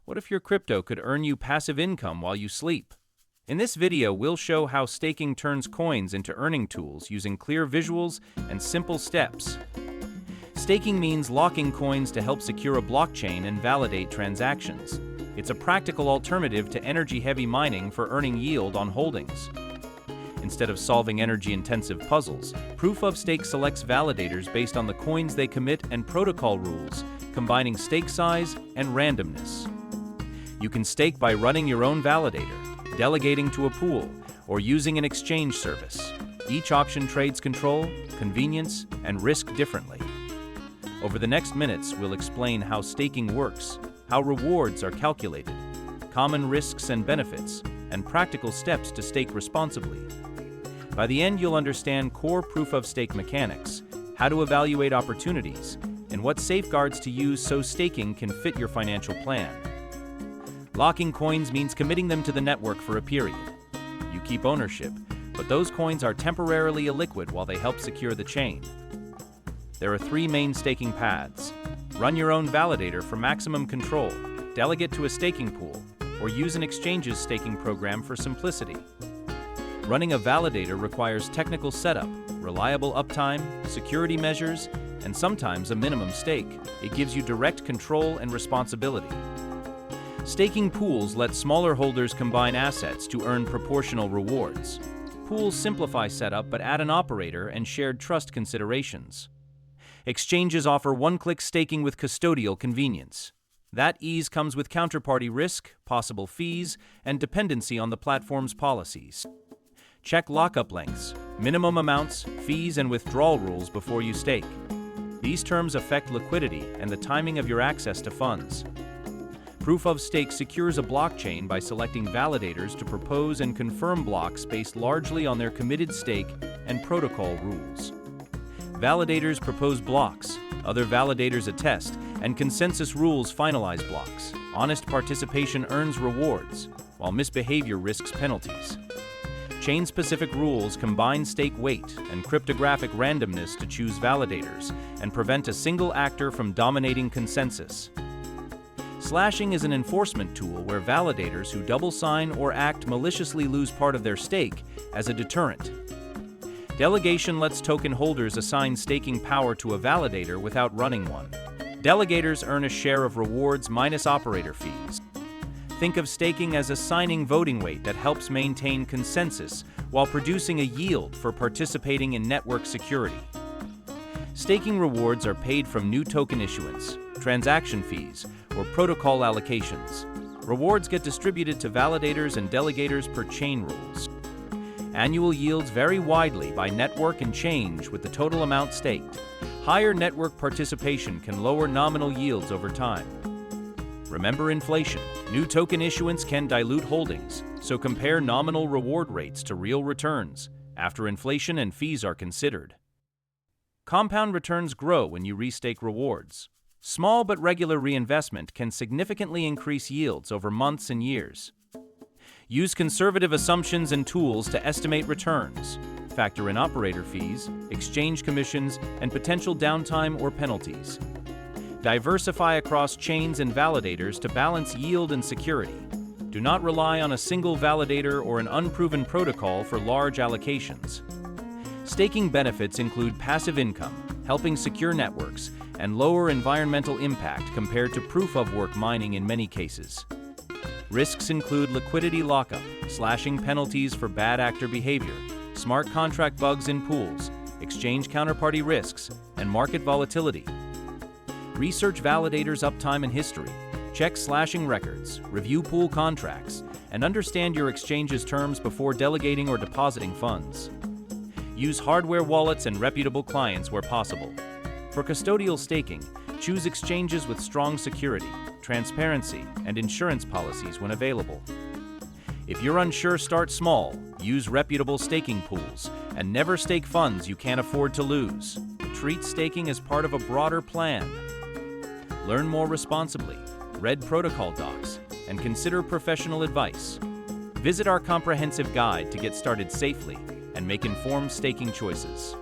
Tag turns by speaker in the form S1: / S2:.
S1: What if your crypto could earn you passive income while you sleep? In this video, we'll show how staking turns coins into earning tools using clear visuals and simple steps. Staking means locking coins to help secure a blockchain and validate transactions. It's a practical alternative to energy-heavy mining for earning yield on holdings. Instead of solving energy-intensive puzzles, proof-of-stake selects validators based on the coins they commit and protocol rules, combining stake size and randomness. You can stake by running your own validator, delegating to a pool, or using an exchange service. Each option trades control, convenience, and risk differently. Over the next minutes, we'll explain how staking works, how rewards are calculated, common risks and benefits, and practical steps to stake responsibly. By the end, you'll understand core proof-of-stake mechanics, how to evaluate opportunities, and what safeguards to use so staking can fit your financial plan. Locking coins means committing them to the network for a period. You keep ownership, but those coins are temporarily illiquid while they help secure the chain. There are three main staking paths. Run your own validator for maximum control, delegate to a staking pool, or use an exchange's staking program for simplicity. Running a validator requires technical setup, reliable uptime, security measures, and sometimes a minimum stake. It gives you direct control and responsibility. Staking pools let smaller holders combine assets to earn proportional rewards. Pools simplify setup but add an operator and shared trust considerations. Exchanges offer one-click staking with custodial convenience. That ease comes with counterparty risk, possible fees, and dependency on the platform's policies. Check lockup lengths, minimum amounts, fees, and withdrawal rules before you stake. These terms affect liquidity and the timing of your access to funds. Proof of stake secures a blockchain by selecting validators to propose and confirm blocks based largely on their committed stake and protocol rules. Validators propose blocks, other validators attest, and consensus rules finalize blocks. Honest participation earns rewards, while misbehavior risks penalties. Chain-specific rules combine stake weight and cryptographic randomness to choose validators and prevent a single actor from dominating consensus. Slashing is an enforcement tool where validators who double sign or act maliciously lose part of their stake as a deterrent. Delegation lets token holders assign staking power to a validator without running one. Delegators earn a share of rewards minus operator fees. Think of staking as assigning voting weight that helps maintain consensus while producing a yield for participating in network security. Staking rewards are paid from new token issuance, transaction fees, or protocol allocations. Rewards get distributed to validators and delegators per chain rules. Annual yields vary widely by network and change with the total amount staked. Higher network participation can lower nominal yields over time. Remember inflation. New token issuance can dilute holdings, so compare nominal reward rates to real returns after inflation and fees are considered. Compound returns grow when you restake rewards. Small but regular reinvestment can significantly increase yields over months and years. Use conservative assumptions and tools to estimate returns. Factor in operator fees, exchange commissions, and potential downtime or penalties. Diversify across chains and validators to balance yield and security. Do not rely on a single validator or an unproven protocol for large allocations. Staking benefits include passive income, helping secure networks, and lower environmental impact compared to proof-of-work mining in many cases. Risks include liquidity lockup, slashing penalties for bad actor behavior, smart contract bugs in pools, exchange counterparty risks, and market volatility. Research validators' uptime and history, check slashing records, review pool contracts, and understand your exchange's terms before delegating or depositing funds. Use hardware wallets and reputable clients where possible. For custodial staking, choose exchanges with strong security, transparency, and insurance policies when available. If you're unsure, start small, use reputable staking pools, and never stake funds you can't afford to lose. Treat staking as part of a broader plan. Learn more responsibly, read protocol docs, and consider professional advice. Visit our comprehensive guide to get started safely and make informed staking choices.